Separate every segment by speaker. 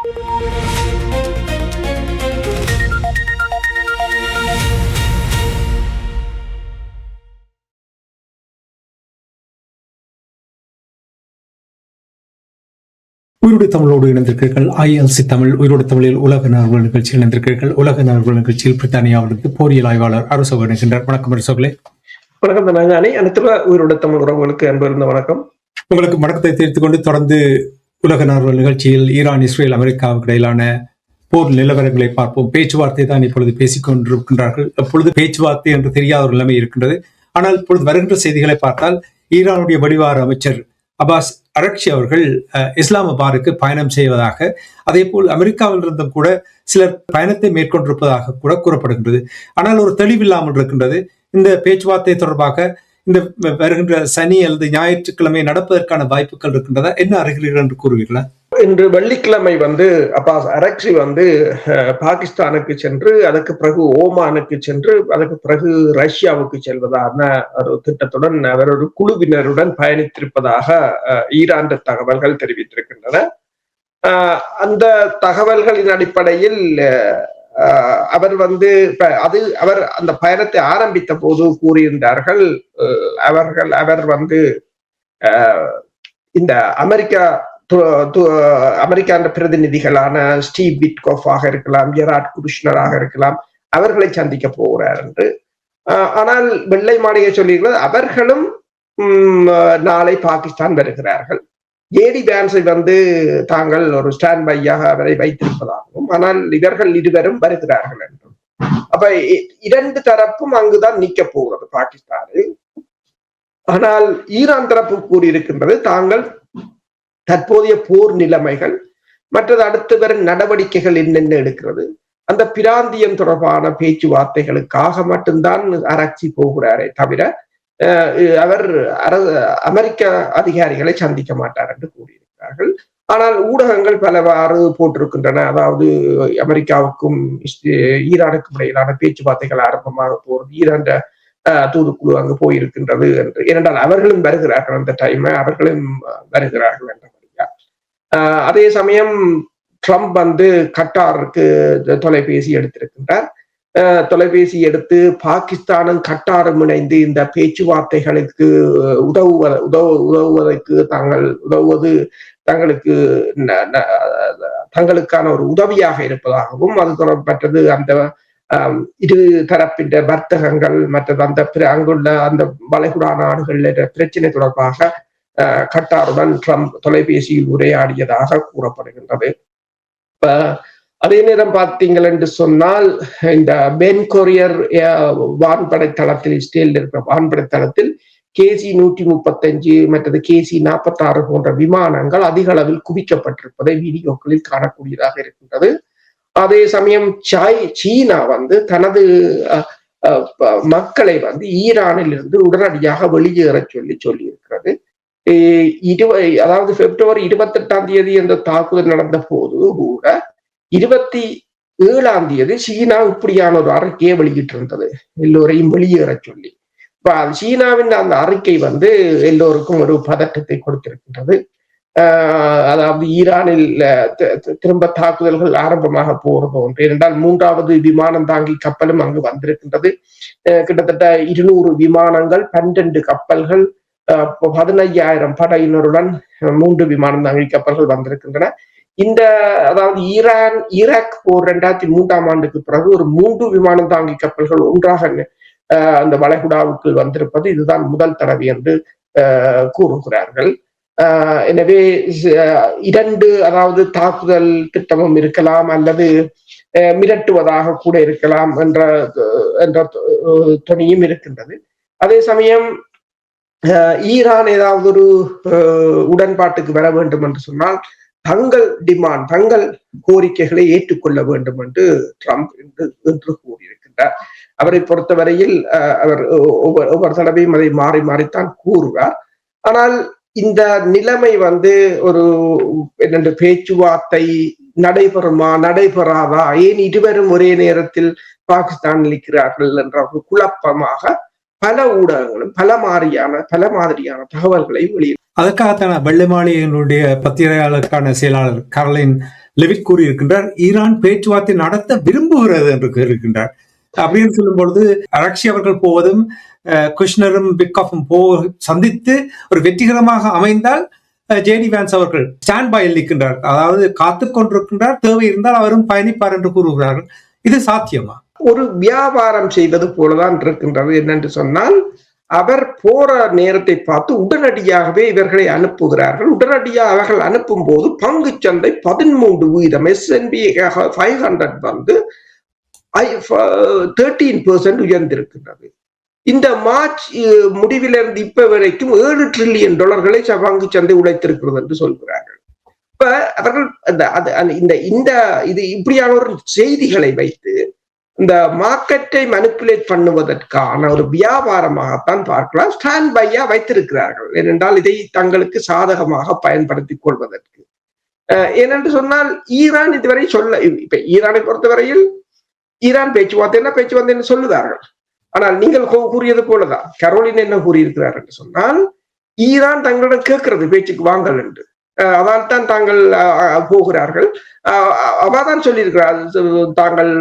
Speaker 1: உயிரோடு தமிழோடு இணைந்திருக்கிறீர்கள். ILC தமிழ் உயிரோடு தமிழில் உலக நார்வல் நிகழ்ச்சியில் இணைந்திருக்கிறீர்கள். உலக நார்வல் நிகழ்ச்சியில் பிரித்தானியாவிலிருந்து போரியல் ஆய்வாளர் அரசோக இணைகின்றார். வணக்கம் அரசோகலே.
Speaker 2: வணக்கம் நானே அனைத்து உயிரோடு தமிழ் உறவுகளுக்கு அன்பிருந்த வணக்கம்.
Speaker 1: உங்களுக்கு வணக்கத்தை தெரிவித்துக் கொண்டு தொடர்ந்து உலக நார்வல் நிகழ்ச்சியில் ஈரான், இஸ்ரேல், அமெரிக்காவுக்கு இடையிலான போர் நிலவரங்களை பார்ப்போம். பேச்சுவார்த்தை தான் இப்பொழுது பேசிக் கொண்டிருக்கின்றார்கள். அப்பொழுது பேச்சுவார்த்தை என்று தெரியாத ஒரு நிலைமை இருக்கின்றது. ஆனால் இப்பொழுது வருகின்ற செய்திகளை பார்த்தால் ஈரானுடைய வெளிவார அமைச்சர் அப்பாஸ் அரக்சி அவர்கள் இஸ்லாமாபாருக்கு பயணம் செய்வதாக, அதே போல் அமெரிக்காவில் இருந்தும் கூட சிலர் பயணத்தை மேற்கொண்டிருப்பதாக கூட கூறப்படுகின்றது. ஆனால் ஒரு தெளிவில்லாமல் இருக்கின்றது. இந்த பேச்சுவார்த்தை தொடர்பாக இந்த வருகின்ற சனி அல்லது ஞாயிற்றுக்கிழமை நடப்பதற்கான வாய்ப்புகள் இருக்கின்றதா? என்ன அறிகிறீர்கள் என்று கூறுவீர்களா?
Speaker 2: இன்று வெள்ளிக்கிழமை அப்பாஸ் அரக்சி பாகிஸ்தானுக்கு சென்று, அதற்கு பிறகு ஓமானுக்கு சென்று, அதற்கு பிறகு ரஷ்யாவுக்கு செல்வதான ஒரு திட்டத்துடன் அவர் ஒரு குழுவினருடன் பயணித்திருப்பதாக ஈரான் தகவல்கள் தெரிவித்திருக்கின்றன. அந்த தகவல்களின் அடிப்படையில் அவர் அவர் அந்த பயணத்தை ஆரம்பித்த போது கூறியிருந்தார்கள், அவர் இந்த அமெரிக்கான பிரதிநிதிகளான ஸ்டீவ் விட்கோஃப் ஆக இருக்கலாம், ஜெராட் குருஷ்னராக இருக்கலாம், அவர்களை சந்திக்க போகிறார் என்று. ஆனால் வெள்ளை மாளிகை சொல்லியிருக்கிறது அவர்களும் நாளை பாகிஸ்தான் வருகிறார்கள். ஜேடி வான்ஸை தாங்கள் ஒரு ஸ்டாண்ட் பையாக அவரை வைத்திருப்பதாகவும், ஆனால் இவர்கள் இருவரும் வருகிறார்கள் என்றும். அப்ப இரண்டு தரப்பும் அங்குதான் நிக்க போகிறது பாகிஸ்தானில். ஆனால் ஈரான் தரப்பு கூறியிருக்கின்றது தாங்கள் தற்போதைய போர் நிலைமைகள், மற்றது அடுத்து வரும் நடவடிக்கைகள் என்னென்ன எடுக்கிறது, அந்த பிராந்தியம் தொடர்பான பேச்சுவார்த்தைகளுக்காக மட்டும்தான் அரக்சி போகிறாரே தவிர அவர் அமெரிக்க அதிகாரிகளை சந்திக்க மாட்டார் என்று கூறியிருக்கிறார்கள். ஆனால் ஊடகங்கள் பலவாறு போட்டிருக்கின்றன. அதாவது அமெரிக்காவுக்கும் ஈரானுக்கும் இடையிலான பேச்சுவார்த்தைகள் ஆரம்பமாக போறது, ஈரான் தூதுக்குழு அங்கு போயிருக்கின்றது என்று. ஏனென்றால் அவர்களும் வருகிறார்கள், அந்த டைம் அவர்களும் வருகிறார்கள் என்ற மாதிரியா. அதே சமயம் ட்ரம்ப் கட்டாருக்கு தொலைபேசி எடுத்திருக்கின்றார். தொலைபேசி எடுத்து பாகிஸ்தானும் கட்டாரும் இணைந்து இந்த பேச்சுவார்த்தைகளுக்கு உதவுவதற்கு தங்களுக்கான ஒரு உதவியாக இருப்பதாகவும், அது தொடர்பற்றது அந்த இரு தரப்பின் வர்த்தகங்கள் மற்றது அங்குள்ள அந்த வளைகுடா நாடுகள் பிரச்சனை தொடர்பாக கட்டாருடன் ட்ரம்ப் தொலைபேசியில் உரையாடியதாக கூறப்படுகின்றது. அதே நேரம் பார்த்தீங்கள் என்று சொன்னால், இந்த பென் கொரியர் வான்படை தளத்தில், இஸ்ரேலில் இருக்கிற வான்படை தளத்தில் KC-135 மற்றது KC-46 போன்ற விமானங்கள் அதிக அளவில் குவிக்கப்பட்டிருப்பதை வீடியோக்களில் காணக்கூடியதாக இருக்கின்றது. அதே சமயம் சீனா தனது மக்களை ஈரானில் இருந்து உடனடியாக வெளியேற சொல்லி இருக்கிறது. அதாவது February 28 அந்த தாக்குதல் நடந்த போது கூட 27 சீனா இப்படியான ஒரு அறிக்கையை வெளியிட்டிருந்தது, எல்லோரையும் வெளியேற சொல்லி. சீனாவின் அந்த அறிக்கை எல்லோருக்கும் ஒரு பதட்டத்தை கொடுத்திருக்கின்றது. அதாவது ஈரானில் திரும்ப தாக்குதல்கள் ஆரம்பமாக போறது ஒன்று. ஏனென்றால் 3வது விமானம் தாங்கி கப்பலும் அங்கு வந்திருக்கின்றது. கிட்டத்தட்ட 200 விமானங்கள், 12 கப்பல்கள், 15,000 படையினருடன் 3 விமானம் தாங்கி கப்பல்கள் வந்திருக்கின்றன. அதாவது ஈராக் போர் 2003 பிறகு ஒரு 3 விமானம் தாங்கி கப்பல்கள் ஒன்றாக அந்த வளைகுடாவுக்கு வந்திருப்பது இதுதான் முதல் தடவை என்று கூறுகிறார்கள். எனவே 2 அதாவது தாக்குதல் திட்டமும் இருக்கலாம் அல்லது மிரட்டுவதாக கூட இருக்கலாம் என்ற துணியும் இருக்கின்றது. அதே சமயம் ஈரான் ஏதாவது ஒரு உடன்பாட்டுக்கு வர வேண்டும் என்று சொன்னால் தங்கள் கோரிக்கைகளை ஏற்றுக்கொள்ள வேண்டும் என்று ட்ரம்ப் என்று கூறியிருக்கின்றார். அவரை பொறுத்தவரையில் அவர் ஒவ்வொரு தடவையும் அதை மாறி மாறித்தான் கூறுவார். ஆனால் இந்த நிலைமை ஒரு பேச்சுவார்த்தை நடைபெறுமா நடைபெறாதா, ஏன் இருவரும் ஒரே நேரத்தில் பாகிஸ்தான் இருக்கிறார்கள் என்ற ஒரு குழப்பமாக பல ஊடகங்களும் பல மாதிரியான தகவல்களை வெளியிடும்.
Speaker 1: அதற்காகத்தான வெள்ளை மாளிகையினுடைய பத்திரிகையாளருக்கான செயலாளர் கரலின் லெவிட் கூறியிருக்கின்றார், ஈரான் பேச்சுவார்த்தை நடத்த விரும்புகிறது என்று கூறியிருக்கின்றார். அப்படின்னு சொல்லும் பொழுது அரக்ஷி அவர்கள் போவதும் குஷ்னரும் விட்காஃபும் சந்தித்து ஒரு வெற்றிகரமாக அமைந்தால் ஜேடி வான்ஸ் அவர்கள் ஸ்டாண்ட் பையில் நிற்கின்றார், அதாவது காத்துக் கொண்டிருக்கின்றார், தேவை இருந்தால் அவரும் பயணிப்பார் என்று கூறுகிறார்கள். இது சாத்தியமா?
Speaker 2: ஒரு வியாபாரம் செய்வது போலதான் இருக்கின்றது. என்னென்று சொன்னால், அவர் போற நேரத்தை பார்த்து உடனடியாகவே இவர்களை அனுப்புகிறார்கள். உடனடியாக அவர்கள் அனுப்பும் போது பங்கு சந்தை 13% S&P 500 வந்து 13% உயர்ந்திருக்கின்றது. இந்த மார்ச் முடிவிலிருந்து இப்ப வரைக்கும் $7 டிரில்லியன் பங்கு சந்தை உழைத்திருக்கிறது என்று சொல்கிறார்கள். இப்ப அவர்கள் இது இப்படியான ஒரு செய்திகளை வைத்து இந்த மார்க்கெட்டை மனிப்புலேட் பண்ணுவதற்கான ஒரு வியாபாரமாகத்தான் பார்க்கலாம். ஸ்டாண்ட் பையா வைத்திருக்கிறார்கள். ஏனென்றால் இதை தங்களுக்கு சாதகமாக பயன்படுத்திக் கொள்வதற்கு. ஏனென்று சொன்னால் ஈரான் இதுவரை இப்ப ஈரானை பொறுத்தவரையில் ஈரான் பேச்சுவார்த்தை சொல்லுகிறார்கள். ஆனால் நீங்கள் கூறியது போலதான் கரோலின் என்ன கூறியிருக்கிறார் என்று சொன்னால், ஈரான் தங்களிடம் கேட்கிறது பேச்சுக்கு வாங்கல் என்று. அதால் தான் தாங்கள் போகிறார்கள். அவதான் சொல்லியிருக்கிறார், தாங்கள்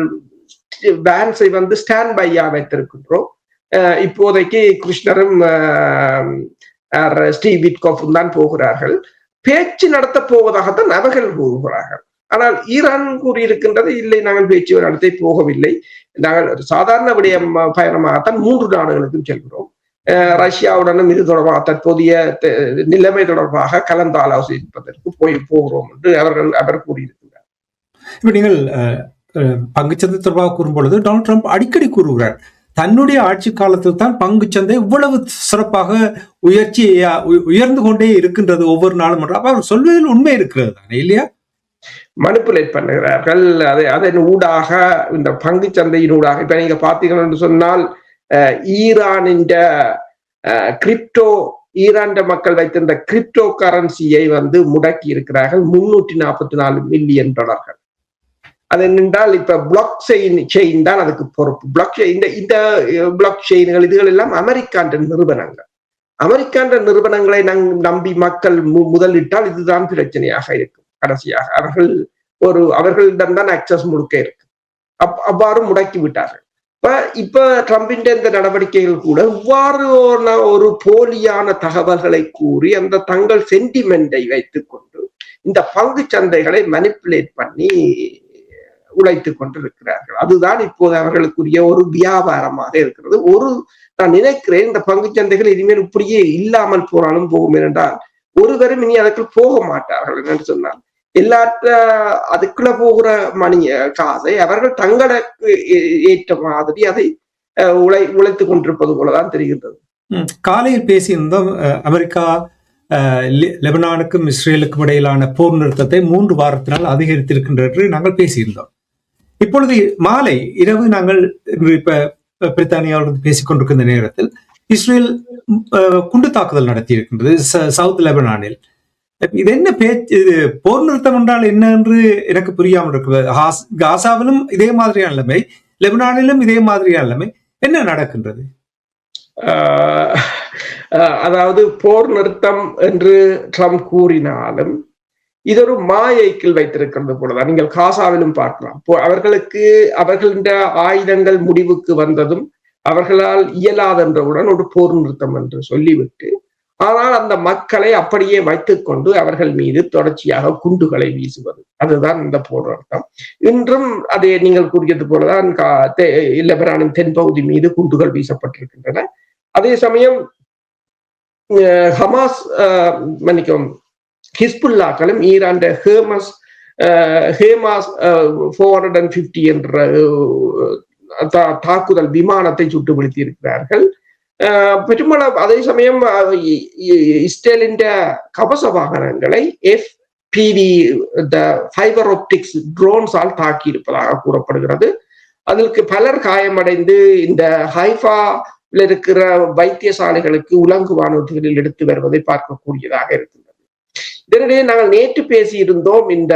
Speaker 2: பேன்ஸை வந்து ஸ்டாண்ட் பையா வைத்திருக்கின்றோம். இப்போதைக்கு கிருஷ்ணரும் ஸ்டீவ் விட்காஃபும் தான் போகிறார்கள். பேச்சு நடத்த போவதாகத்தான் அவர்கள் கூறுகிறார்கள். ஆனால் ஈரான் கூறியிருக்கின்றது, இல்லை, நாங்கள் பேச்சு நடத்த போகவில்லை, நாங்கள் சாதாரண பயணமாகத்தான் 3 நாடுகளுக்கும் செல்கிறோம். ரஷ்யாவுடனும் இது தொடர்பாக தற்போதைய நிலைமை தொடர்பாக கலந்து ஆலோசிப்பதற்கு போகிறோம் என்று அவர் கூறியிருக்கிறார்.
Speaker 1: இப்ப நீங்கள் பங்குச்சந்தை தொடர்பாக கூறும்பொழுது டொனால்ட் ட்ரம்ப் அடிக்கடி கூறுகிறார், தன்னுடைய ஆட்சி காலத்தில் தான் பங்குச்சந்தை இவ்வளவு சிறப்பாக உயர்ந்து கொண்டே இருக்கின்றது ஒவ்வொரு நாளும். அவர் சொல்வதில் உண்மை இருக்கிறது தானே, இல்லையா?
Speaker 2: மனிப்புலேட் பண்ணுகிறார்கள். அதன் ஊடாக, இந்த பங்கு சந்தையின் ஊடாக இப்ப நீங்க பாத்தீங்கன்னா என்று சொன்னால், ஈரானின் கிரிப்டோ, ஈரான் மக்கள் வைத்திருந்த கிரிப்டோ கரன்சியை வந்து முடக்கி இருக்கிறார்கள். $344 மில்லியன். அது என்னென்றால் இப்ப பிளாக் செயின் தான் அதுக்கு பொறுப்பு. இந்த பிளாக் செயின்கள் இதுகள் எல்லாம் அமெரிக்கான்ற நிறுவனங்கள். அமெரிக்கான்ற நிறுவனங்களை நம்பி மக்கள் முதலிட்டால் இதுதான் பிரச்சனையாக இருக்கும். கடைசியாக அவர்களிடம்தான் அக்சஸ் முழுக்க இருக்கு. அவ்வாறு முடக்கி விட்டார்கள். இப்ப ட்ரம்பின் இந்த நடவடிக்கைகள் கூட இவ்வாறு ஒரு போலியான தகவல்களை கூறி அந்த தங்கள் சென்டிமெண்டை வைத்துக் கொண்டு இந்த பங்கு சந்தைகளை மனிப்புலேட் பண்ணி உழைத்துக் கொண்டிருக்கிறார்கள். அதுதான் இப்போது அவர்களுக்குரிய ஒரு வியாபாரமாக இருக்கிறது. நான் நினைக்கிறேன், இந்த பங்கு சந்தைகள் இனிமேல் இப்படியே இல்லாமல் போனாலும் போகும். என்றால் ஒருவரும் இனி அதற்குள் போக மாட்டார்கள். என்று சொன்னால் அதுக்குள்ள போகிற காசை அவர்கள் தங்களுக்கு ஏற்ற மாதிரி அதை உழைத்துக் கொண்டிருப்பது போலதான் தெரிகின்றது.
Speaker 1: காலையில் பேசியிருந்தோம், அமெரிக்கா லெபனானுக்கும் இஸ்ரேலுக்கும் இடையிலான போர் நிறுத்தத்தை 3 வாரத்தினால் அதிகரித்திருக்கின்றது நாங்கள் பேசியிருந்தோம். இப்பொழுது மாலை இரவு நாங்கள் இப்ப பிரித்தானியாவுடன் பேசிக் கொண்டிருக்கின்ற நேரத்தில் இஸ்ரேல் குண்டு தாக்குதல் நடத்தி இருக்கின்றது சவுத் லெபனானில். இது என்ன பேச்சு? இது போர் நிறுத்தம் என்றால் என்ன என்று எனக்கு புரியாமல் இருக்கிறது. காசாவிலும் இதே மாதிரியான நிலைமை, லெபனானிலும் இதே மாதிரியான நிலைமை. என்ன நடக்கின்றது?
Speaker 2: அதாவது போர் நிறுத்தம் என்று ட்ரம்ப் கூறினாலும் இது ஒரு மாயைக்குள் வைத்திருக்கிறது போலதான் நீங்கள் காசாவிலும் பார்க்கலாம். அவர்களின் ஆயுதங்கள் முடிவுக்கு வந்ததும் அவர்களால் இயலாதென்றவுடன் ஒரு போர் நிறுத்தம் என்று சொல்லிவிட்டு, ஆனால் அந்த மக்களை அப்படியே வைத்துக் கொண்டு அவர்கள் மீது தொடர்ச்சியாக குண்டுகளை வீசுவது, அதுதான் இந்த போர் நிறுத்தம். இன்றும் அதே நீங்கள் கூறியது போலதான் லெபனானின் தென்பகுதி மீது குண்டுகள் வீசப்பட்டிருக்கின்றன. அதே சமயம் ஹமாஸ் ஹிஸ்புல்லாக்களும் ஈரான் ஹேமாஸ் 450 என்ற தாக்குதல் விமானத்தை சுட்டு வீழ்த்தி இருக்கிறார்கள். பெருமளவு அதே சமயம் இஸ்ரேலின் கவச வாகனங்களை FPV ஃபைபர் ஆப்டிக்ஸ் ட்ரோன்ஸால் தாக்கி இருப்பதாக கூறப்படுகிறது. அதற்கு பலர் காயமடைந்து இந்த ஹைஃபாவில் இருக்கிற வைத்தியசாலைகளுக்கு உலங்கு வானூர்திகளில் எடுத்து வருவதை பார்க்கக்கூடியதாக இருக்கின்றது. இதனிடையே நாங்கள் நேற்று பேசியிருந்தோம், இந்த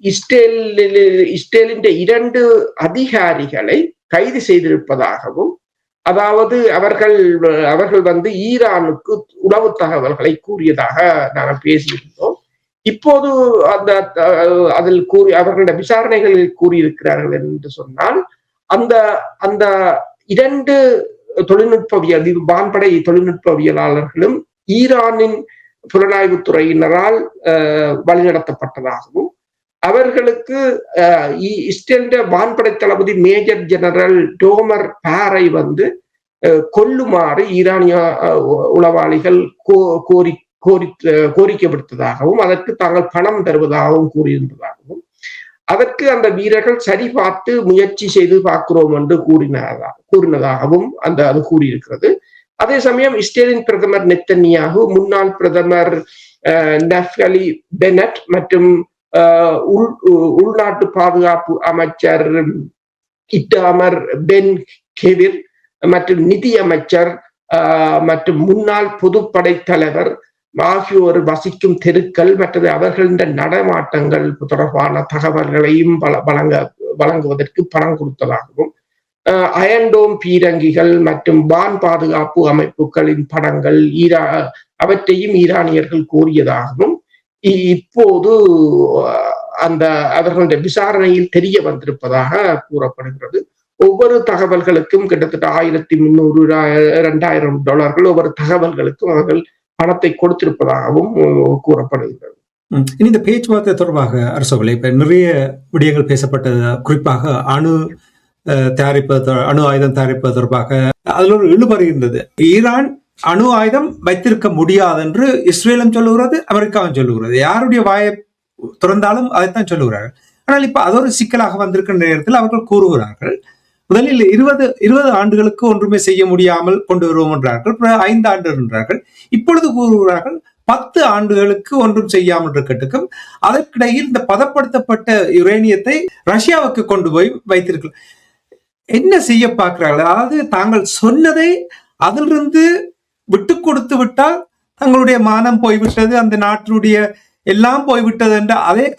Speaker 2: இஸ்ரேலின் 2 அதிகாரிகளை கைது செய்திருப்பதாகவும், அதாவது அவர்கள் வந்து ஈரானுக்கு உளவு தகவல்களை கூறியதாக நாங்கள் பேசியிருந்தோம். இப்போது அந்த அதில் அவர்களுடைய விசாரணைகளில் கூறியிருக்கிறார்கள் என்று சொன்னால் அந்த அந்த 2 வான்படை தொழில்நுட்பவியலாளர்களும் ஈரானின் புலனாய்வுத்துறையினரால் வழிநடத்தப்பட்டதாகவும் அவர்களுக்கு இஸ்ரேலிய வான்படை தளபதி மேஜர் ஜெனரல் டோமர் பாரை கொல்லுமாறு ஈரானிய உளவாளிகள் கோரிக்கை விடுத்ததாகவும் அதற்கு தாங்கள் பணம் தருவதாகவும் கூறியிருந்ததாகவும் அதற்கு அந்த வீரர்கள் சரி பார்த்து முயற்சி செய்து பார்க்கிறோம் என்று கூறினதாகவும் அது கூறியிருக்கிறது. அதே சமயம் இஸ்ரேலின் பிரதமர் நெத்தன்யாகு, முன்னாள் பிரதமர் நஃப்தலி பெனட் மற்றும் உள்நாட்டு பாதுகாப்பு அமைச்சர் இட்டாமர் பென் கெவிர் மற்றும் நிதி அமைச்சர் மற்றும் முன்னாள் பொதுப்படை தலைவர் ஆகியோர் வசிக்கும் தெருக்கள் மற்றது அவர்களின் நடமாட்டங்கள் தொடர்பான தகவல்களையும் வழங்குவதற்கு பணம் கொடுத்ததாகவும் அயன்டோம் பீரங்கிகள் மற்றும் வான் பாதுகாப்பு அமைப்புகளின் படங்கள் அவற்றையும் ஈரானியர்கள் கோரியதாகவும் இப்போது அந்த அவர்களுடைய விசாரணையில் தெரிய வந்திருப்பதாக கூறப்படுகிறது. ஒவ்வொரு தகவல்களுக்கும் கிட்டத்தட்ட $1,300-2,000 ஒவ்வொரு தகவல்களுக்கும் அவர்கள் பணத்தை கொடுத்திருப்பதாகவும் கூறப்படுகிறது.
Speaker 1: இந்த பேச்சுவார்த்தை தொடர்பாக அரசோலை இப்ப நிறைய விடயங்கள் பேசப்பட்டது. குறிப்பாக அணு ஆயுதம் தயாரிப்பது தொடர்பாக அதுல ஒரு இழுபறி இருந்தது. ஈரான் அணு ஆயுதம் வைத்திருக்க முடியாது என்று இஸ்ரேலும் சொல்லுகிறது, அமெரிக்காவும் சொல்லுகிறது. யாருடைய வாயை திறந்தாலும் அதைத்தான் சொல்லுகிறார்கள். ஆனால் இப்ப அது ஒரு சிக்கலாக வந்திருக்கிற நேரத்தில் அவர்கள் கூறுகிறார்கள், முதலில் 20 ஆண்டுகளுக்கு ஒன்றுமே செய்ய முடியாமல் கொண்டு வருவோம் என்றார்கள். 5 ஆண்டு என்றார்கள். இப்பொழுது கூறுகிறார்கள் 10 ஆண்டுகளுக்கு ஒன்றும் செய்யாமல் இருக்கட்டுக்கும். அதற்கிடையில் இந்த பதப்படுத்தப்பட்ட யுரேனியத்தை ரஷ்யாவுக்கு கொண்டு போய் வைத்திருக்கலாம். என்ன செய்ய பார்க்கிறார்கள்? அதாவது தாங்கள் சொன்னதை அதிலிருந்து விட்டு கொடுத்து விட்டால் தங்களுடைய மானம் போய்விட்டது, அந்த நாட்டினுடைய எல்லாம் போய்விட்டது என்ற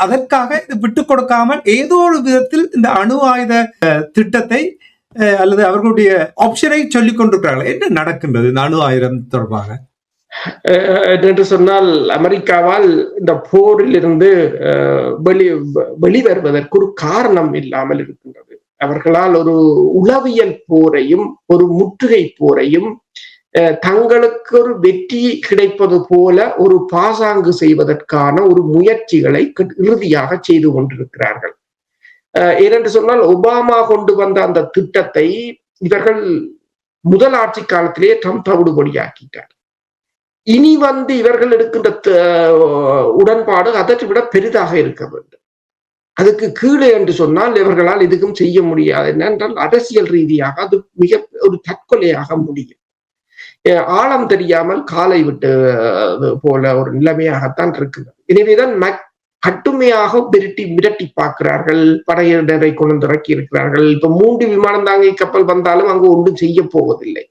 Speaker 1: அதற்காக விட்டு கொடுக்காமல் ஏதோ ஒரு விதத்தில் இந்த அணு ஆயுத திட்டத்தை அல்லது அவர்களுடைய ஆப்ஷனை சொல்லிக் கொண்டிருக்கிறார்கள். என்ன நடக்கின்றது இந்த அணு ஆயுதம் தொடர்பாக
Speaker 2: என்று சொன்னால், அமெரிக்காவால் இந்த போரில் இருந்து வெளிவருவதற்கு ஒரு காரணம் இல்லாமல் இருக்கின்றது. அவர்களால் ஒரு உளவியல் போரையும் ஒரு முற்றுகை போரையும் தங்களுக்கு ஒரு வெற்றி கிடைப்பது போல ஒரு பாசாங்கு செய்வதற்கான ஒரு முயற்சிகளை இறுதியாக செய்து கொண்டிருக்கிறார்கள். ஏனென்று சொன்னால், ஒபாமா கொண்டு வந்த அந்த திட்டத்தை இவர்கள் முதல் ஆட்சி காலத்திலேயே தவிடுபடியாக்கிட்டார். இனி இவர்கள் எடுக்கின்ற உடன்பாடு அதற்கு விட பெரிதாக இருக்க வேண்டும். அதுக்கு கீழே என்று சொன்னால் இவர்களால் எதுவும் செய்ய முடியாது. என்னென்றால் அரசியல் ரீதியாக அது மிக ஒரு தற்கொலையாக முடியும். ஆழம் தெரியாமல் காலை விட்டு போல ஒரு நிலைமையாகத்தான் இருக்கிறது. எனவேதான் கட்டுமையாக மிரட்டி பார்க்கிறார்கள். படையினரை கொண்டு இறக்கி இருக்கிறார்கள். இப்ப 3 விமானம் தாங்கி கப்பல் வந்தாலும் அங்கு ஒன்றும் செய்ய போவதில்லை.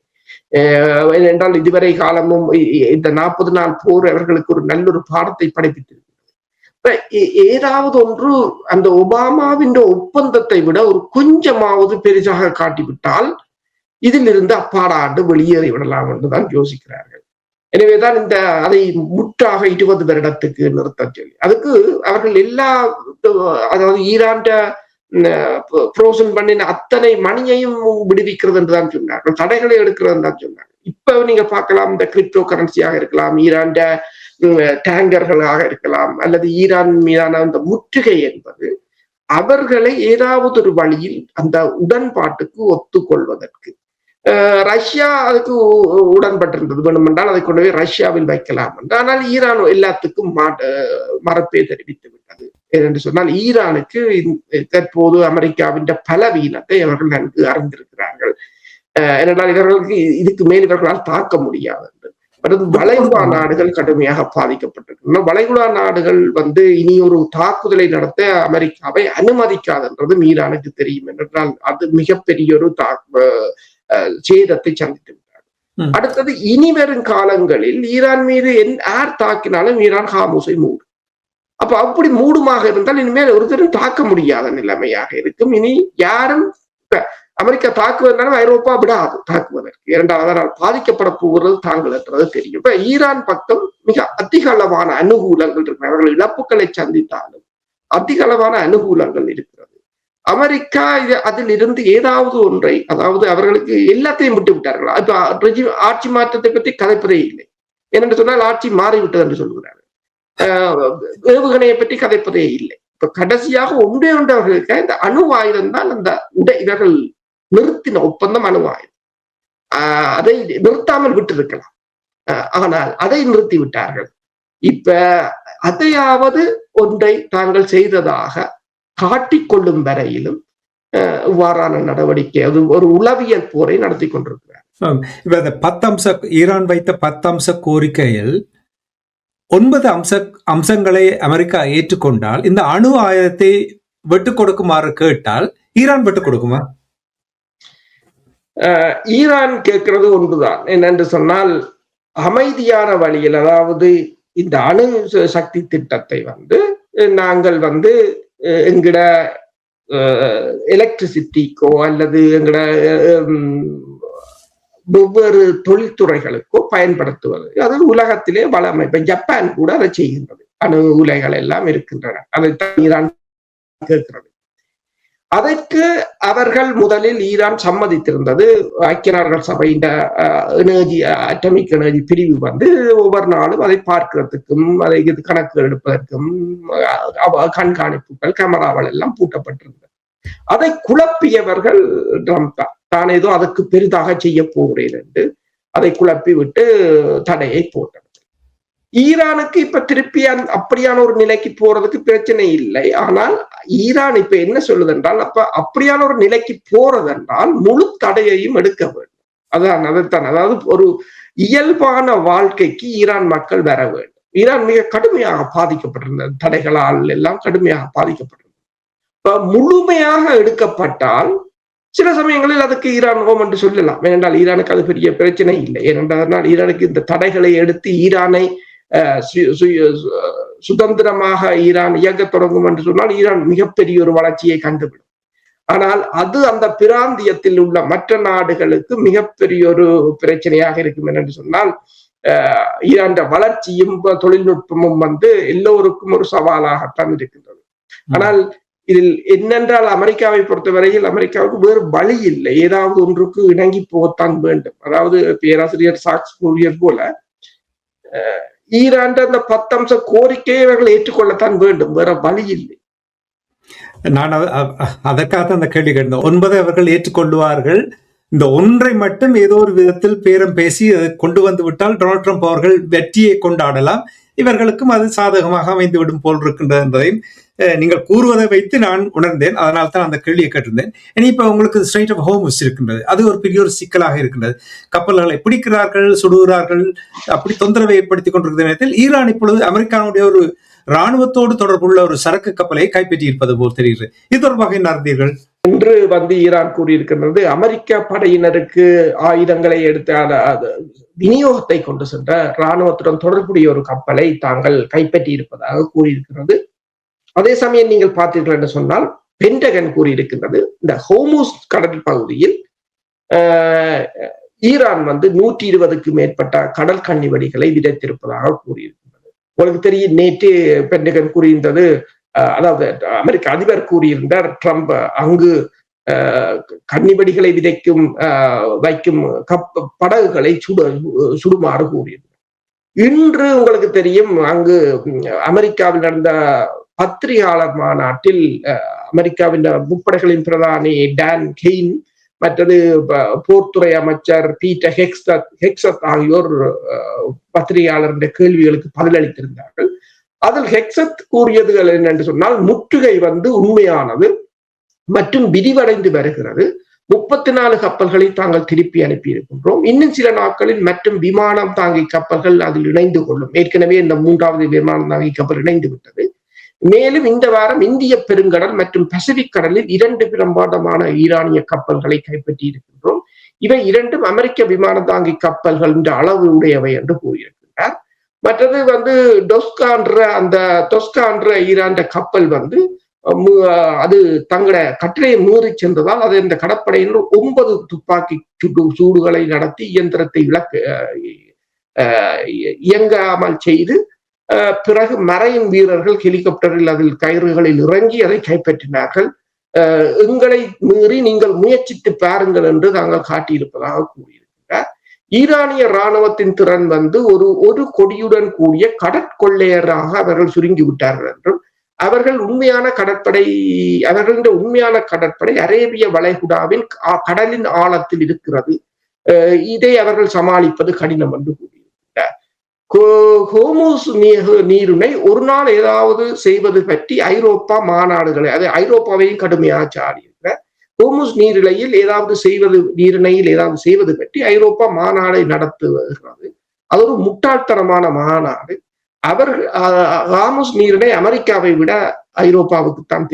Speaker 2: ஏனென்றால் இதுவரை காலமும் இந்த 40 நாள் போர் அவர்களுக்கு ஒரு நல்ல ஒரு பாடத்தை படிப்பித்திருக்கிறது. ஏதாவது ஒன்று அந்த ஒபாமாவின் ஒப்பந்தத்தை விட ஒரு கொஞ்சமாவது பெரிதாக காட்டிவிட்டால் இதிலிருந்து அப்பாடாண்டு வெளியேறி விடலாம் என்றுதான் யோசிக்கிறார்கள். எனவேதான் அதை முற்றாக 20 வருடத்துக்கு நிறுத்த சொல்லி அதுக்கு அவர்கள் அதாவது ஈரான் புரோசன் பண்ணின அத்தனை மணியையும் விடுவிக்கிறது என்றுதான் சொன்னார்கள். தடைகளை எடுக்கிறது தான் சொன்னார்கள். இப்ப நீங்க பார்க்கலாம், இந்த கிரிப்டோ கரன்சியாக இருக்கலாம், ஈரான் டேங்கர்களாக இருக்கலாம், அல்லது ஈரான் மீதான அந்த முற்றுகை என்பது அவர்களை ஏதாவது ஒரு வழியில் அந்த உடன்பாட்டுக்கு ஒத்துக்கொள்வதற்கு ரஷ்யா அதுக்கு உடன்பட்டிருந்தது. வேணுமென்றால் அதை கொண்டு போய் ரஷ்யாவில் வைக்கலாம் என்று. ஆனால் ஈரான் எல்லாத்துக்கும் மறுப்பே தெரிவித்து விட்டது. ஏனென்று சொன்னால், ஈரானுக்கு தற்போது அமெரிக்காவின் பலவீனத்தை அவர்கள் நன்கு அறிந்திருக்கிறார்கள். ஏனென்றால் இவர்களுக்கு இதுக்கு மேல் இவர்களால் தாக்க முடியாது என்று. வளைகுடா நாடுகள் கடுமையாக பாதிக்கப்பட்டிருக்கின்றன. வளைகுடா நாடுகள் இனி ஒரு தாக்குதலை நடத்த அமெரிக்காவை அனுமதிக்காது என்றதும் ஈரானுக்கு தெரியும். என்றால் அது மிகப்பெரிய ஒரு சேதத்தை சந்தித்து விட்டார். அடுத்தது, இனி வரும் காலங்களில் ஈரான் மீது யார் தாக்கினாலும் ஈரான் ஹார்முஸை மூடும். அப்ப அப்படி மூடுமாக இருந்தால் இனிமேல் ஒருத்தரும் தாக்க முடியாத நிலைமையாக இருக்கும். இனி யாரும் அமெரிக்கா தாக்குவதனாலும் ஐரோப்பா விடாது தாக்குவதற்கு. இரண்டாவது பாதிக்கப்பட போகிறது தாங்கள் என்றது தெரியும். இப்ப ஈரான் பக்கம் மிக அதிக அளவான அனுகூலங்கள் இருக்கு. அவர்கள் இழப்புகளை சந்தித்தாலும் அதிக அளவான அனுகூலங்கள் இருக்கிறது. அமெரிக்கா அதில் இருந்து ஏதாவது ஒன்றை, அதாவது அவர்களுக்கு எல்லாத்தையும் விட்டு விட்டார்களா? இப்ப ஆட்சி மாற்றத்தை பற்றி கதைப்பதே இல்லை. ஏனென்று சொன்னால் ஆட்சி மாறிவிட்டது என்று சொல்கிறார்கள். ஏவுகணையை பற்றி கதைப்பதே இல்லை. இப்ப கடைசியாக ஒன்றே ஒன்று அவர்களுக்கு இந்த அணு ஆயுதம் தான் அந்த இவர்கள் நிறுத்தின ஒப்பந்தம் அணு ஆயுதம். அதை நிறுத்தாமல் விட்டிருக்கலாம், ஆனால் அதை நிறுத்தி விட்டார்கள். இப்ப அதையாவது ஒன்றை தாங்கள் செய்ததாக காட்டிக்கொள்ளும் வரையிலும் இவ்வாறான நடவடிக்கை, அது ஒரு உளவியல் போரை நடத்தி கொண்டிருக்கிறார்.
Speaker 1: இப்ப இந்த 10 அம்ச ஈரான் வைத்த 10 அம்ச கோரிக்கையில் 9 அம்சங்களை அமெரிக்கா ஏற்றுக்கொண்டால் இந்த அணு ஆயுதத்தை விட்டுக் கொடுக்குமாறு கேட்டால் ஈரான் விட்டுக் கொடுக்குமா?
Speaker 2: ஈரான் கேட்கிறது ஒன்றுதான். என்னென்று சொன்னால் அமைதியான வழியில், அதாவது இந்த அணு சக்தி திட்டத்தை நாங்கள் எங்கட எலக்ட்ரிசிட்டிக்கோ அல்லது எங்கட வெவ்வேறு தொழில்துறைகளுக்கோ பயன்படுத்துவது, அது உலகத்திலே வளமை. இப்ப ஜப்பான் கூட அதை செய்கின்றது, அணு உலைகள் எல்லாம் இருக்கின்றன. அதைத்தான் ஈரான் கேட்கிறது. அதற்கு அவர்கள் முதலில் ஈரான் சம்மதித்திருந்தது. ஐக்கிய நாடுகள் சபையின் எனர்ஜி, அட்டமிக் எனர்ஜி பிரிவு ஒவ்வொரு நாளும் அதை பார்க்கிறதுக்கும் அதை கணக்குகள் எடுப்பதற்கும் கண்காணிப்புகள், கேமராக்கள் எல்லாம் பூட்டப்பட்டிருந்தது. அதை குழப்பியவர்கள் ட்ரம்ப் தான். தான் ஏதோ அதுக்கு பெரிதாக செய்ய போகிறேன் என்று அதை குழப்பி விட்டு தடையை போட்டது. ஈரானுக்கு இப்ப திருப்பி அப்படியான ஒரு நிலைக்கு போறதுக்கு பிரச்சனை இல்லை. ஆனால் ஈரான் இப்ப என்ன சொல்லுது என்றால், அப்படியான ஒரு நிலைக்கு போறதென்றால் முழு தடையையும் எடுக்க வேண்டும். அதைத்தான், அதாவது ஒரு இயல்பான வாழ்க்கைக்கு ஈரான் மக்கள் வர வேண்டும். ஈரான் மிக கடுமையாக பாதிக்கப்பட்டிருந்தது, தடைகளால் எல்லாம் கடுமையாக பாதிக்கப்பட்டிருந்தது. இப்ப முழுமையாக எடுக்கப்பட்டால் சில சமயங்களில் அதுக்கு ஈரான் ஓம் என்று சொல்லலாம். ஏனென்றால் ஈரானுக்கு அது பெரிய பிரச்சனை இல்லை. ஏனென்றால் ஈரானுக்கு இந்த தடைகளை எடுத்து ஈரானை சுதந்திரமாக ஈரான் இயங்க தொடங்கும் என்று சொன்னால் ஈரான் மிகப்பெரிய ஒரு வளர்ச்சியை கண்டுவிடும். ஆனால் அது அந்த பிராந்தியத்தில் உள்ள மற்ற நாடுகளுக்கு மிகப்பெரிய ஒரு பிரச்சனையாக இருக்கும். என்று சொன்னால் ஈரான் வளர்ச்சியும் தொழில்நுட்பமும் எல்லோருக்கும் ஒரு சவாலாகத்தான் இருக்கின்றது. ஆனால் இதில் என்னென்றால் அமெரிக்காவை பொறுத்தவரையில் அமெரிக்காவுக்கு வேறு வழி இல்லை, ஏதாவது ஒன்றுக்கு இணங்கி போகத்தான் வேண்டும். அதாவது பேராசிரியர் சாக்ஸ் கூறியது போல ஈரான் அந்த 10 அம்ச கோரிக்கையை அவர்கள் ஏற்றுக்கொள்ளத்தான் வேண்டும், வேற வழி இல்லை.
Speaker 1: நான் அதற்காக அந்த கேள்வி கேட்டேன். 9 அவர்கள் ஏற்றுக்கொள்வார்கள், இந்த ஒன்றை மட்டும் ஏதோ ஒரு விதத்தில் பேரம் பேசி அதை கொண்டு வந்து விட்டால் டொனால்ட் ட்ரம்ப் அவர்கள் வெற்றியை கொண்டாடலாம், இவர்களுக்கும் அது சாதகமாக அமைந்து விடும் போல் இருக்கின்றது என்பதையும் நீங்கள் கூறுவதை வைத்து நான் உணர்ந்தேன். அதனால தான் அந்த கேள்வியை கேட்டிருந்தேன். இனி இப்ப உங்களுக்கு ஸ்ட்ரைட் ஆஃப் ஹோர்முஸ் இருக்கின்றது, அது ஒரு பெரிய ஒரு சிக்கலாக இருக்கின்றது. கப்பல்களை பிடிக்கிறார்கள், சுடுகிறார்கள், அப்படி தொந்தரவை ஏற்படுத்திக் கொண்டிருக்கிற நேரத்தில் ஈரான் இப்பொழுது அமெரிக்காவுடைய ஒரு இராணுவத்தோடு தொடர்புள்ள ஒரு சரக்கு கப்பலை கைப்பற்றி இருப்பது போல் தெரிகிறது. இது தொடர்பாக என்ன அறிந்தீர்கள்?
Speaker 2: என்று ஈரான் கூறியிருக்கின்றது, அமெரிக்க படையினருக்கு ஆயுதங்களை எடுத்து விநியோகத்தை கொண்டு சென்ற இராணுவத்துடன் தொடர்புடைய ஒரு கப்பலை தாங்கள் கைப்பற்றி இருப்பதாக கூறியிருக்கிறது. அதே சமயம் நீங்கள் பார்த்தீர்கள் என்று சொன்னால் பென்டகன் கூறியிருக்கின்றது, இந்த ஹோர்முஸ் கடல் பகுதியில் ஈரான் 120க்கும் மேற்பட்ட கடல் கன்னி வெடிகளை விதைத்திருப்பதாக கூறியிருக்கின்றது. உங்களுக்கு தெரியும், நேற்று பென்டகன் கூறியிருந்தது, அதாவது அமெரிக்க அதிபர் கூறியிருந்தார், ட்ரம்ப் அங்கு கன்னிவெடிகளை வைக்கும் படகுகளை சுடுமாறு கூறியிருந்தார். இன்று உங்களுக்கு தெரியும், அங்கு அமெரிக்காவில் நடந்த பத்திரிகையாளர் மாநாட்டில் அமெரிக்காவின் முப்படைகளின் பிரதானி டான் கெயின், மற்றது போர்த்துறை அமைச்சர் பீட்டர் ஹெக்ஸத் ஆகியோர் பத்திரிகையாளருடைய கேள்விகளுக்கு பதிலளித்திருந்தார்கள். அதில் ஹெக்ஸத் கூறியதுகள் என்னென்று சொன்னால், முற்றுகை உண்மையானது மற்றும் விரிவடைந்து வருகிறது. 34 கப்பல்களை தாங்கள் திருப்பி அனுப்பி இருக்கின்றோம். இன்னும் சில நாட்களில் மற்றும் விமானம் தாங்கி கப்பல்கள் அதில் இணைந்து கொள்ளும். ஏற்கனவே இந்த 3வது விமானம் தாங்கி கப்பல் இணைந்து விட்டது. மேலும் இந்த வாரம் இந்திய பெருங்கடல் மற்றும் பசிபிக் கடலில் 2 பிரம்மாண்டமான ஈரானிய கப்பல்களை கைப்பற்றி இருக்கின்றோம். இவை 2ம் அமெரிக்க விமான தாங்கி கப்பல்கள் என்ற அளவு உடையவை என்று கூறியிருக்கின்றார். மற்றது டொஸ்கா என்ற ஈரான் கப்பல் அது தங்கள கட்டளையை மீறி சென்றதால் அது இந்த கடற்படையினர் 9 துப்பாக்கி சூடுகளை நடத்தி இயந்திரத்தை இயங்காமல் செய்து பிறகு மரைன் வீரர்கள் ஹெலிகாப்டரில் அதில் கயிறுகளில் இறங்கி அதை கைப்பற்றினார்கள். எங்களை மீறி நீங்கள் முயற்சித்து பாருங்கள் என்று தாங்கள் காட்டியிருப்பதாக கூறியிருக்கிறார். ஈரானிய இராணுவத்தின் திறன் ஒரு கொடியுடன் கூடிய கடற்கொள்ளையராக அவர்கள் சுருங்கி விட்டார்கள் என்றும், அவர்களின் உண்மையான கடற்படை அரேபிய வளைகுடாவின் கடலின் ஆழத்தில் இருக்கிறது. இதை அவர்கள் சமாளிப்பது கடினம் என்று கூறியிருக்கிறார். ஹோர்முஸ் நீரிணை ஒரு நாள் ஏதாவது செய்வது பற்றி ஐரோப்பா மாநாடுகளை, அது ஐரோப்பாவையும் கடுமையாக சாடியிருக்கிறார். ஹோர்முஸ் நீரிணையில் ஏதாவது செய்வது பற்றி ஐரோப்பா மாநாடை நடத்துகிறது. அது ஒரு முட்டாள்தனமான மாநாடு. ஹோர்முஸ் நீரிணை அமெரிக்காவை விட ஐரோப்பாவுக்குத்தான்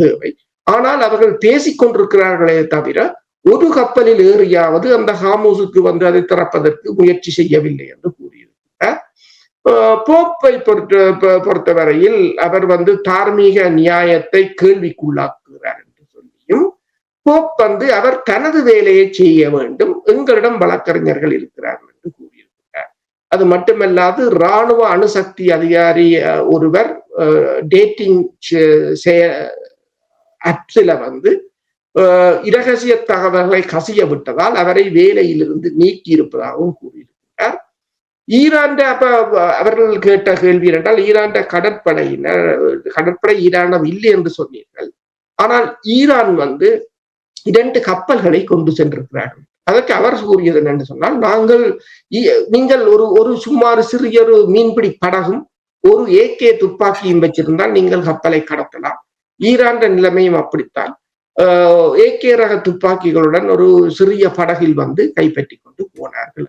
Speaker 2: தேவை. ஆனால் அவர்கள் பேசிக் கொண்டிருக்கிறார்களே தவிர ஒரு கப்பலில் ஏறியாவது அந்த ஹோர்முஸுக்கு அதை திறப்பதற்கு முயற்சி செய்யவில்லை என்று கூறியிருக்கிறார். போப்பை பொறுத்தவரையில் அவர் தார்மீக நியாயத்தை கேள்விக்குள்ளாக்குகிறார் என்று சொல்லியும், போப் அவர் தனது வேலையை செய்ய வேண்டும், எங்களிடம் வழக்கறிஞர்கள் இருக்கிறார்கள் என்று கூறியிருக்கிறார். அது மட்டுமல்லாது இராணுவ அணுசக்தி அதிகாரி ஒருவர் டேட்டிங் ஆப்ஸ்ல இரகசிய தகவல்களை கசிய விட்டதால் அவரை வேலையிலிருந்து நீக்கி இருப்பதாகவும் கூறியிருக்கிறார். அவர்கள் கேட்ட கேள்வி என்றால், கடற்படை ஈரானிடம் இல்லை என்று சொன்னீர்கள், ஆனால் ஈரான் 2 கப்பல்களை கொண்டு சென்றிருக்கிறார்கள். அதற்கு அவர் கூறியது என்று சொன்னால், நீங்கள் ஒரு சுமார் சிறிய மீன்பிடி படகும் ஒரு AK துப்பாக்கியும் வச்சிருந்தால் நீங்கள் கப்பலை கடத்தலாம். ஈரான் நிலைமையும் அப்படித்தான். AK ரக துப்பாக்கிகளுடன் ஒரு சிறிய படகில் கைப்பற்றி கொண்டு போனார்கள்.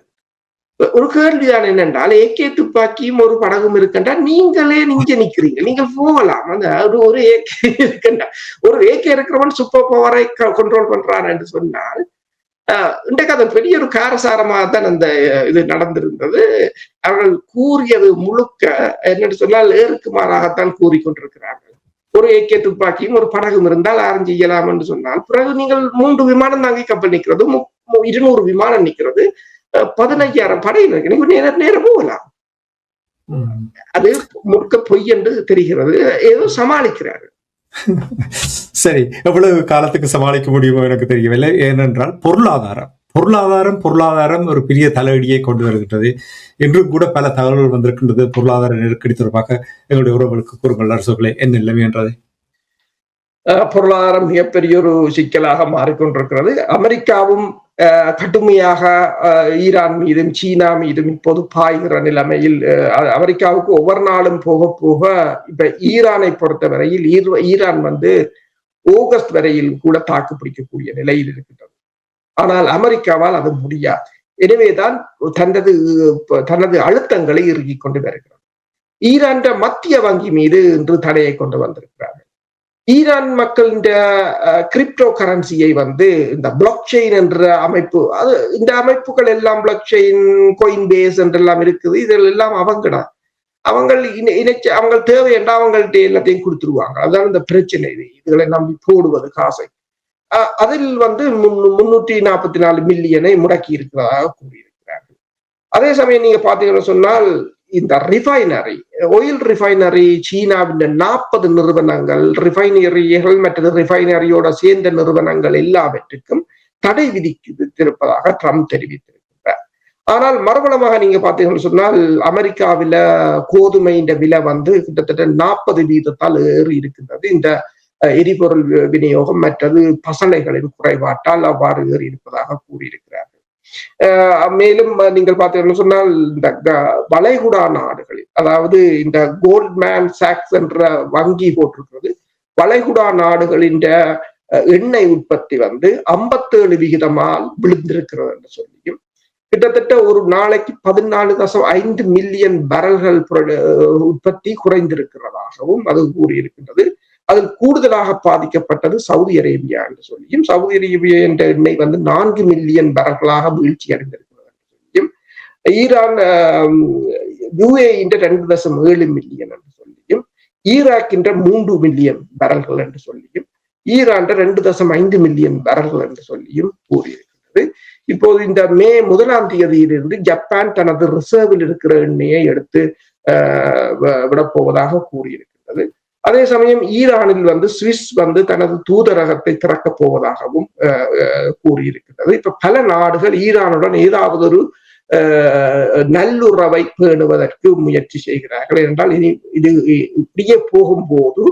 Speaker 2: ஒரு கேள்விதான் என்னென்றால், AK துப்பாக்கியும் ஒரு படகும் இருக்கின்றால் நீங்களே நிக்கிறீங்க, நீங்கள் போகலாம். ஒரு AK இருக்கின்ற ஒரு AK இருக்கிறவன் சூப்பர் பவரை கண்ட்ரோல் பண்றான் என்று சொன்னால், இன்றைக்கு அது பெரிய ஒரு காரசாரமாக தான் அந்த இது நடந்திருந்தது. அவர்கள் கூறியது முழுக்க என்னென்னு சொன்னால் ஏற்கு மாறாகத்தான் கூறிக்கொண்டிருக்கிறார்கள். ஒரு AK துப்பாக்கியும் ஒரு படகும் இருந்தால் ஆரஞ்சு செய்யலாம் என்று சொன்னால், பிறகு நீங்கள் 3 விமானம் தாங்கி கப்பல் நிற்கிறது, 200 விமானம் நிற்கிறது, 15,000 படை நேரம் போகலாம். அது முழுக்க பொய் என்று தெரிகிறது. ஏதோ சமாளிக்கிறாரு.
Speaker 1: சரி, எவ்வளவு காலத்துக்கு சமாளிக்க முடியுமோ எனக்கு தெரியவில்லை. ஏனென்றால் பொருளாதாரம் ஒரு பெரிய தலையடியை கொண்டு வருகின்றது. இன்றும் கூட பல தகவல்கள் வந்திருக்கின்றது. பொருளாதார நெருக்கடி தொடர்பாக எங்களுடைய உறவுகளுக்கு கூறுங்கள் அரசுகளை, என்ன நிலைமை என்றதை.
Speaker 2: பொருளாதாரம் மிகப்பெரிய ஒரு சிக்கலாக மாறிக்கொண்டிருக்கிறது. அமெரிக்காவும் கடுமையாக ஈரான் மீதும் சீனா மீதும் இப்போது பாய்கிற நிலைமையில், அமெரிக்காவுக்கு ஒவ்வொரு நாளும் போக போக இப்ப ஈரானை பொறுத்தவரையில் ஈரான் ஆகஸ்ட் வரையில் கூட தாக்கு பிடிக்கக்கூடிய நிலையில் இருக்கின்றது. ஆனால் அமெரிக்காவால் அது முடியாது. எனவேதான் தனது அழுத்தங்களை இறுக்கிக் கொண்டு வருகிறது. ஈரான் மத்திய வங்கி மீது இன்று தடையை கொண்டு வந்திருக்கிறார்கள். ஈரான் மக்களின் கிரிப்டோ கரன்சியை இந்த பிளாக் செயின் என்ற அமைப்பு, இந்த அமைப்புகள் எல்லாம் பிளாக் செயின், கோயின் பேஸ் என்றெல்லாம் இருக்குது. இதெல்லாம் எல்லாம் அவங்க தேவை என்றால் அவங்கள்ட்ட எல்லாத்தையும் கொடுத்துருவாங்க. அதுதான் இந்த பிரச்சனை. இதுகளை நம்பி போடுவது காசை. அதில் 344 மில்லியனை முடக்கி இருக்கிறதாக கூறியிருக்கிறார்கள். அதே சமயம் நீங்க பாத்தீங்கன்னு சொன்னால், இந்த ஆயில் ரிஃபைனரி சீனாவின் 40 நிறுவனங்கள், ரிஃபைனரிகள் மற்றது ரிஃபைனரியோட சேர்ந்த நிறுவனங்கள் எல்லாவற்றுக்கும் தடை விதித்திருப்பதாக ட்ரம்ப் தெரிவித்திருக்கிறார். ஆனால் மறுபலமாக நீங்க பாத்தீங்கன்னு சொன்னால், அமெரிக்காவில கோதுமையின் விலை கிட்டத்தட்ட 40% ஏறி இருக்கின்றது. இந்த எரிபொருள் விநியோகம் மற்றது பசலைகளின் குறைபாட்டால் அவ்வாறு ஏறி இருப்பதாக கூறியிருக்கிறார்கள். மேலும் நீங்கள் பார்த்தீங்கன்னு சொன்னால், இந்த வளைகுடா நாடுகளில், அதாவது இந்த கோல்ட்மேன் சாக்ஸ் என்ற வங்கி போட்டிருக்கிறது, வளைகுடா நாடுகளின் எண்ணெய் உற்பத்தி 57% விழுந்திருக்கிறது என்று சொல்லியும், கிட்டத்தட்ட ஒரு நாளைக்கு 14.5 மில்லியன் பேரல்கள் உற்பத்தி குறைந்திருக்கிறதாகவும் அது கூறியிருக்கின்றது. அதில் கூடுதலாக பாதிக்கப்பட்டது சவுதி அரேபியா என்று சொல்லியும், சவுதி அரேபியா என்ற எண்ணெய் 4 மில்லியன் பேரல்களாக வீழ்ச்சி அடைந்திருக்கிறது என்று சொல்லியும், ஈரான் UAE 2.7 மில்லியன் என்று சொல்லியும், ஈராக்கின்ற 3 மில்லியன் பேரல்கள் என்று சொல்லியும் ஈரான் 2.5 மில்லியன் பேரல்கள் என்று சொல்லியும் கூறியிருக்கிறது. இப்போது இந்த மே 1ஆம் தேதியிலிருந்து ஜப்பான் தனது ரிசர்வில் இருக்கிற எண்ணெயை எடுத்து விடப்போவதாக கூறியிருக்கிறது. அதே சமயம் ஈரானில் சுவிஸ் தனது தூதரகத்தை திறக்கப் போவதாகவும் கூறியிருக்கிறது. இப்ப பல நாடுகள் ஈரானுடன் ஏதாவது ஒரு நல்லுறவை பேணுவதற்கு முயற்சி செய்கிறார்கள். என்றால் இது இப்படியே போகும்போது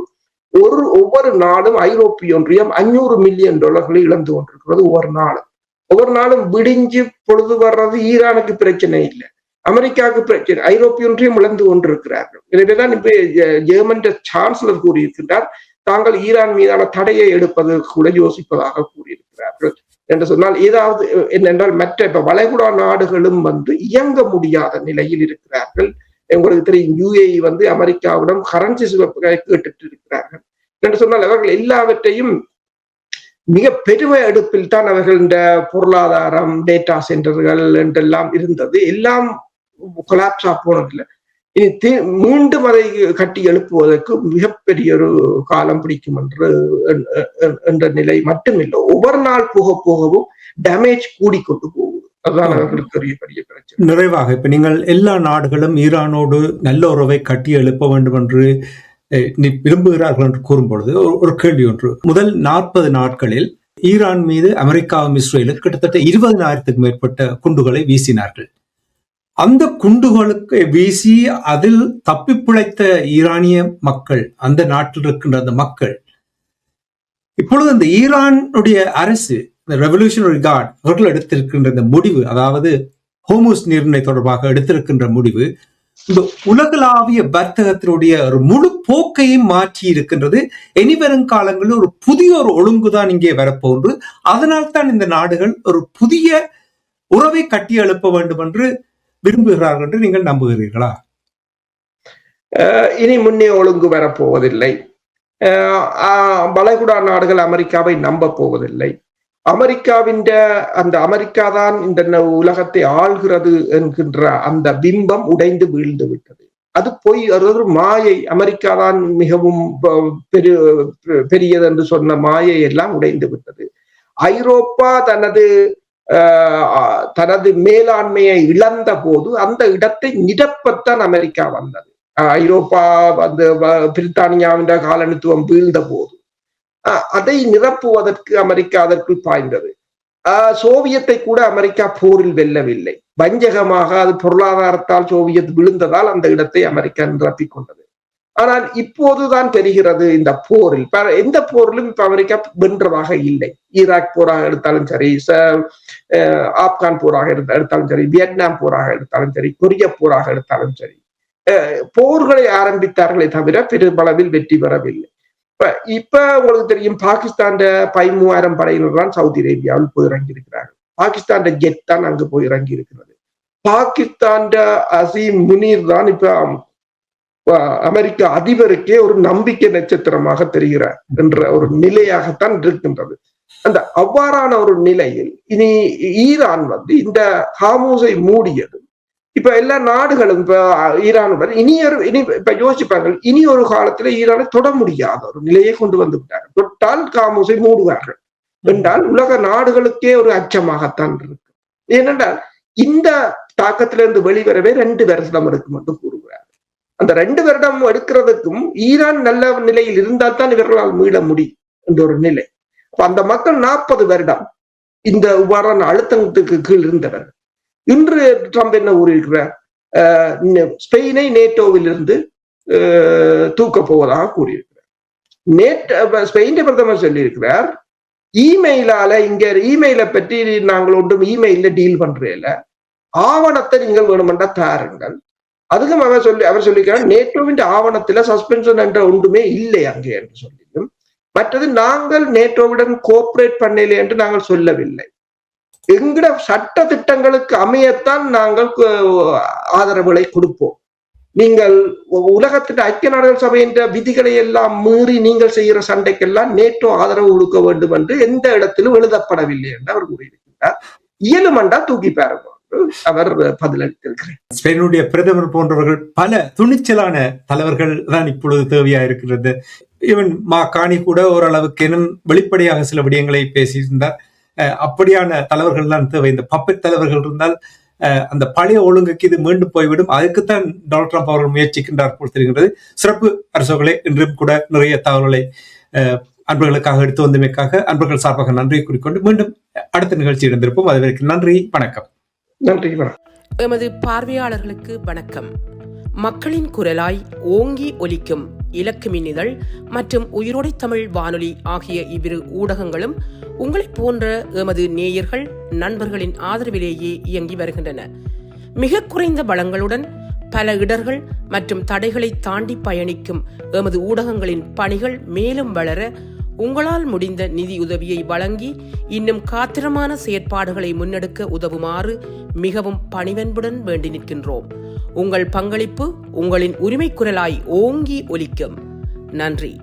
Speaker 2: ஒவ்வொரு நாளும் ஐரோப்பிய ஒன்றியம் $500 மில்லியன் இழந்து கொண்டிருக்கிறது. ஒவ்வொரு நாளும் விடிஞ்சு பொழுது வர்றது ஈரானுக்கு பிரச்சனை இல்லை, அமெரிக்காவுக்கு பிரச்சனை, ஐரோப்பிய ஒன்றியம் இழந்து கொண்டிருக்கிறார்கள். எனவேதான் இப்ப ஜெர்மன் சான்சலர் கூறியிருக்கின்றார், தாங்கள் ஈரான் மீதான தடையை எடுப்பது கூட யோசிப்பதாக கூறியிருக்கிறார்கள். என்று சொன்னால் ஏதாவது என்னென்றால் மற்ற இப்ப வளைகுடா நாடுகளும் இயங்க முடியாத நிலையில் இருக்கிறார்கள். உங்களுக்கு தெரியும், UAE அமெரிக்காவிடம் கரன்சி கேட்டுட்டு இருக்கிறார்கள். என்று சொன்னால் அவர்கள் எல்லாவற்றையும் மிக பெருமை எடுப்பில் தான் அவர்கள் இந்த பொருளாதாரம், டேட்டா சென்டர்கள் என்றெல்லாம் இருந்தது, எல்லாம் கொலாப்ஸா போனதில்லை. இனி மீண்டும் அதை கட்டி எழுப்புவதற்கு மிகப்பெரிய ஒரு காலம் பிடிக்கும் என்ற நிலை மட்டுமில்லை, ஒவ்வொரு நாள் போக போகவும் டேமேஜ் கூடிக்கொண்டு போகுது. அதுதான் அவர்களுக்கு பெரிய பிரச்சனை.
Speaker 1: நிறைவாக இப்ப நீங்கள் எல்லா நாடுகளும் ஈரானோடு நல்ல உறவை கட்டி எழுப்ப வேண்டும் என்று விரும்புகிறார்கள் என்று கூறும்பொழுது ஒரு கேள்வி ஒன்று. முதல் 40 நாட்களில் ஈரான் மீது அமெரிக்காவும் இஸ்ரேலும் கிட்டத்தட்ட 20,000க்கும் மேற்பட்ட குண்டுகளை வீசினார்கள். அந்த குண்டுகளுக்கு வீசி அதில் தப்பி பிழைத்த ஈரானிய மக்கள், அந்த நாட்டில் இருக்கின்ற அந்த மக்கள், இப்பொழுது அந்த ஈரானுடைய அரசு, இந்த ரெவல்யூஷனரி கார்ட் அவர்கள் எடுத்திருக்கின்ற இந்த முடிவு, அதாவது ஹோர்முஸ் நீரிணை தொடர்பாக எடுத்திருக்கின்ற முடிவு, இந்த உலகளாவிய வர்த்தகத்தினுடைய ஒரு முழு போக்கையும் மாற்றி இருக்கின்றது. இனிவரும் காலங்களில் ஒரு புதிய ஒரு ஒழுங்குதான் இங்கே வரப்போன்று, அதனால் தான் இந்த நாடுகள் ஒரு புதிய உறவை கட்டி எழுப்ப வேண்டும் என்று விரும்புகிறார்கள் என்று நீங்கள் நம்புகிறீர்களா?
Speaker 2: இனி முன்னே ஒழுங்கு வரப்போவதில்லை. வளைகுடா நாடுகள் அமெரிக்காவை நம்ப போவதில்லை. அமெரிக்கா தான் இந்த உலகத்தை ஆள்கிறது என்கின்ற அந்த பிம்பம் உடைந்து வீழ்ந்து விட்டது. அது பொய், அது மாயை. அமெரிக்கா தான் மிகவும் பெரியது என்று சொன்ன மாயை எல்லாம் உடைந்து விட்டது. ஐரோப்பா தனது மேலாண்மையை இழந்த போது அந்த இடத்தை நிரப்பத்தான் அமெரிக்கா வந்தது. ஐரோப்பா பிரித்தானியாவின் காலனித்துவம் வீழ்ந்த போது அதை நிரப்புவதற்கு அமெரிக்கா அதற்குள் பாய்ந்தது. சோவியத்தை கூட அமெரிக்கா போரில் வெல்லவில்லை. வஞ்சகமாக அது பொருளாதாரத்தால் சோவியத் விழுந்ததால் அந்த இடத்தை அமெரிக்கா நிரப்பிக் கொண்டது. ஆனால் இப்போதுதான் தெரிகிறது, இந்த போரில் எந்த போரிலும் இப்ப அமெரிக்கா வென்றதாக இல்லை. ஈராக் போராக எடுத்தாலும் சரி, ஆப்கான் போராக எடுத்தாலும் சரி, வியட்நாம் போராக எடுத்தாலும் சரி, கொரிய போராக எடுத்தாலும் சரி, போர்களை ஆரம்பித்தார்களே தவிர பெருமளவில் வெற்றி பெறவில்லை. இப்ப உங்களுக்கு தெரியும், பாகிஸ்தான் 13,000 படையினர் தான் சவுதி அரேபியாவில் போய் இறங்கி இருக்கிறார்கள். பாகிஸ்தான் ஜெட் தான் அங்கு போய் இறங்கி இருக்கிறது. பாகிஸ்தான் அசீம் முனீர் தான் இப்ப அமெரிக்க அதிபருக்கே ஒரு நம்பிக்கை நட்சத்திரமாக தெரிகிறார் என்ற ஒரு நிலையாகத்தான் இருக்கின்றது. அந்த அவ்வாறான ஒரு நிலையில் இனி ஈரான் இந்த ஹார்முஸை மூடியது. இப்ப எல்லா நாடுகளும் இப்ப ஈரானுடன் இனி இப்ப யோசிப்பார்கள், இனி ஒரு காலத்துல ஈரானை தொட முடியாத ஒரு நிலையை கொண்டு வந்து விட்டார்கள். தொட்டால் ஹார்முஸை மூடுவார்கள் என்றால் உலக நாடுகளுக்கே ஒரு அச்சமாகத்தான் இருக்கு. ஏனென்றால் இந்த தாக்கத்திலிருந்து வெளிவரவே 2 வருடம் எடுக்கும் என்று கூறுகிறார். அந்த 2 வருடம் எடுக்கிறதுக்கும் ஈரான் நல்ல நிலையில் இருந்தால் தான் இவர்களால் மீள முடியும் என்ற ஒரு நிலை. அந்த மக்கள் 40 வருடம் இந்த இவ்வாறான அழுத்தத்துக்கு கீழ் இருந்தனர். இன்று ட்ரம்ப் என்ன கூறியிருக்கிறார்? ஸ்பெயினை நேட்டோவில் இருந்து தூக்கப் போவதாக கூறியிருக்கிறார். ஸ்பெயின் பிரதமர் சொல்லியிருக்கிறார், இமெயிலை பற்றி நாங்கள் ஒன்றும் இமெயில டீல் பண்றேல, ஆவணத்தை நீங்கள் வேணுமென்றா தாருங்கள். அதுக்கும் அவர் சொல்லிக்கிறார், நேட்டோவின் ஆவணத்துல சஸ்பென்ஷன் என்ற ஒன்றுமே இல்லை அங்கே என்று சொல்லியும், மற்றது நாங்கள் நேட்டோவுடன் கோஆபரேட் பண்ணல என்று நாங்கள் சொல்லவில்லை. எங்கட சட்ட திட்டங்களுக்கு அமையத்தான் நாங்கள் ஆதரவுகளை கொடுப்போம். நீங்கள் உலகத்தின் ஐக்கிய நாடுகள் சபையின் விதிகளை எல்லாம் மீறி நீங்கள் செய்கிற சண்டைக்கெல்லாம் நேட்டோ ஆதரவு கொடுக்க வேண்டும் என்று எந்த இடத்திலும் எழுதப்படவில்லை என்று அவர் கூறியிருக்கிறார். இயலுமண்டா தூக்கி பாருங்க, அவர் பதிலளித்திருக்கிறார்.
Speaker 1: ஸ்பெயினுடைய பிரதமர் போன்றவர்கள் பல துணிச்சலான தலைவர்கள் தான் இப்பொழுது தேவையா இருக்கிறது. இவன் காணி கூட ஓரளவுக்கு வெளிப்படையாக சில விடயங்களை பேசியிருந்தார். அப்படியான தலைவர்கள் தான் தேவை. இந்த பப்பெட் தலைவர்கள் இருந்தால் அந்த பழைய ஒழுங்குக்கு இது மீண்டும் போய்விடும். அதுக்குத்தான் டொனால்ட் ட்ரம்ப் அவர்கள் முயற்சிக்கின்றார் போல் தெரிகிறது. சிறப்பு அரசுகளே, இன்றும் கூட நிறைய தகவல்களை அன்பர்களுக்காக எடுத்து வந்தமைக்காக அன்பர்கள் சார்பாக நன்றியை கூறிக்கொண்டு மீண்டும் அடுத்த நிகழ்ச்சி இருந்திருப்போம். அதுவரைக்கும் நன்றி, வணக்கம்.
Speaker 2: நன்றி, வணக்கம்.
Speaker 3: எமது பார்வையாளர்களுக்கு வணக்கம். மக்களின் குரலாய் ஓங்கி ஒலிக்கும் இலக்கு மின்னிதழ் மற்றும் உயிரோடை தமிழ் வானொலி ஆகிய இவ்விரு ஊடகங்களும் உங்களைப் போன்ற எமது நேயர்கள் நண்பர்களின் ஆதரவிலேயே இயங்கி வருகின்றன. மிக குறைந்த வளங்களுடன் பல இடர்கள் மற்றும் தடைகளை தாண்டி பயணிக்கும் எமது ஊடகங்களின் பணிகள் மேலும் வளர உங்களால் முடிந்த நிதியுதவியை வழங்கி இன்னும் காத்திரமான செயற்பாடுகளை முன்னெடுக்க உதவுமாறு மிகவும் பணிவன்புடன் வேண்டி நிற்கின்றோம். உங்கள் பங்களிப்பு உங்களின் உரிமை குரலாய் ஓங்கி ஒலிக்கும். நன்றி.